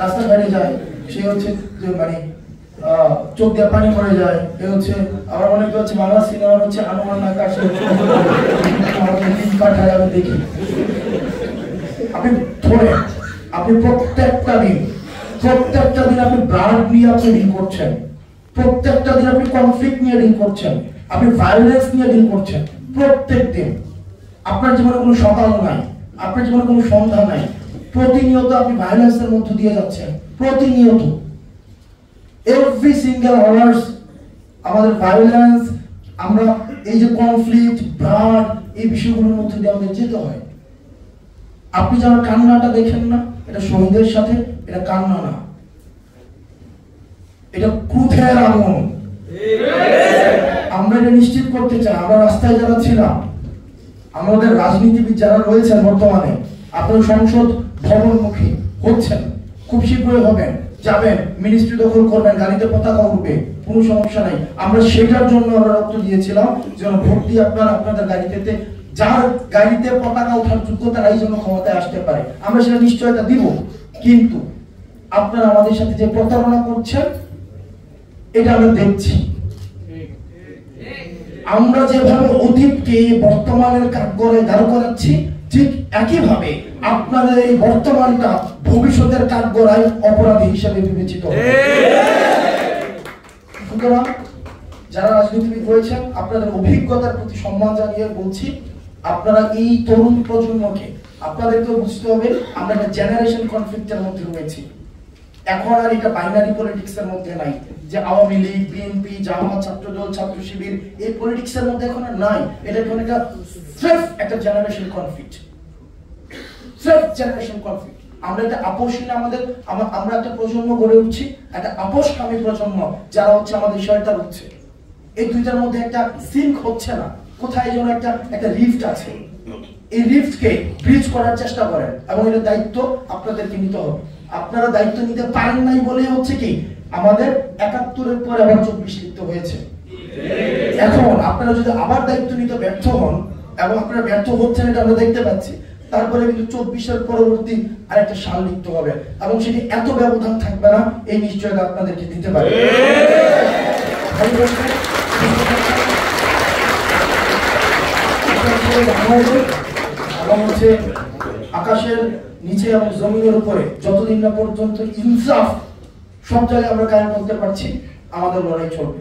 রাস্তাঘাটে যায়, সে হচ্ছে যে মানে চোখ দিয়ে পানি পড়ে যায়, এ হচ্ছে আবার অনেকে হচ্ছে বাংলা সিনেমার হচ্ছে আনোয়ার না কাছে কাঠায় আমি দেখি। আপনি ধরে আপনি প্রত্যেকটা দিন আপনি ব্লাড নিয়ে আপনি ডিল করছেন, প্রত্যেকটা দিন আপনি কনফ্লিক্ট নিয়ে ডিল করছেন, আপনি ভায়োলেন্স নিয়ে ডিল করছেন। প্রত্যেক দিন আপনার জীবনে কোনো সকাল নাই, আপনার জীবনে কোনো সন্ধ্যা নাই, প্রতিনিয়ত আপনি ভায়োলেন্সের মধ্য দিয়ে যাচ্ছেন, প্রতিনিয়ত এভরি সিঙ্গেল আওয়ার্স আমাদের ভায়োলেন্স, আমরা এই যে কনফ্লিক্ট ব্লাড এই বিষয়গুলোর মধ্যে দিয়ে আমাদের যেতে হয়। আপনি যারা কান্নাটা দেখেন না, এটা শহীদের সাথে, এটা কান্না না, এটা ক্রোধের আগুন। আমরা এটা নিশ্চিত করতে চাই, আমরা রাস্তায় যারা ছিলাম, আমাদের রাজনীতিবিদ যারা রয়েছেন বর্তমানে, আপনার সংসদ ভবনমুখী হচ্ছেন, খুব শীঘ্রই হবেন, যাবেন, মিনিস্ট্রি দখল করবেন, গাড়িতে পতাকা উঠবে, কোনো সমস্যা নাই। আমরা সেটার জন্য আমরা রক্ত দিয়েছিলাম, যেন ভোট দিয়ে আপনারা আপনাদের গাড়িতে, যার গাড়িতে পতাকা ওঠার যোগ্যতা এই জন্য ক্ষমতায় আসতে পারে, আমরা সেটা নিশ্চয়তা দিব। কিন্তু আপনারা আমাদের সাথে যে প্রতারণা করছেন এটা আমরা দেখছি। আমরা যেভাবে অতীতকে বর্তমানের কাঠগড়ায় দাঁড় করাচ্ছি, ঠিক একইভাবে আপনাদের এই বর্তমানটা ভবিষ্যতের কাঠগড়ায় অপরাধী হিসেবে বিবেচিত হবে। সুতরাং যারা রাজনীতিবিদ রয়েছেন, আপনাদের অভিজ্ঞতার প্রতি সম্মান জানিয়ে বলছি, আপনারা এই তরুণ প্রজন্মকে আপনাদেরকে বুঝতে হবে আমরা একটা জেনারেশন কনফ্লিক্টের মধ্যে রয়েছি। এখন আর এটা বাইনারি পলিটিক্সের মধ্যে নাই যে আওয়ামী লীগ, বিএনপি, জামাত, ছাত্রদল, ছাত্র শিবির, এই পলিটিক্সের মধ্যে এখন আর নাই। এটা এখন একটা জেনারেশন কনফ্লিক্ট, জেনারেশন কনফ্লিক্ট। আমরা একটা আপোষহীন আমরা একটা প্রজন্ম গড়ে উঠছি, একটা আপোষকামী প্রজন্ম যারা হচ্ছে আমাদের সহায়তা হচ্ছে। এই দুইটার মধ্যে একটা সিঙ্ক হচ্ছে না, কোথায় যেন একটা রিফট আছে। এই রিফটকে ব্রিজ করার চেষ্টা করেন এবং এর দায়িত্ব আপনাদেরকে নিতে হবে। আপনারা দায়িত্ব নিতে পারেন নাই বলে হচ্ছে কি আমাদের ৭১-এর পরে আবার ২৪ লিখতে হয়েছে। এখন আপনারা যদি আবার দায়িত্ব নিতে ব্যর্থ হন, এবং আপনারা ব্যর্থ হচ্ছেন এটা আমরা দেখতে পাচ্ছি, তারপরে কিন্তু ২৪-এর পরবর্তী আরেকটা সাল লিখতে হবে, এবং সেটি এত ব্যবধান থাকবে না, এই নিশ্চয়তা আপনাদেরকে দিতে পারে। এবং হচ্ছে আকাশের নিচে এবং জমিনের উপরে যতদিন না পর্যন্ত ইনসাফ সব জায়গায় আমরা কায়েম করতে পারছি, আমাদের লড়াই চলবে।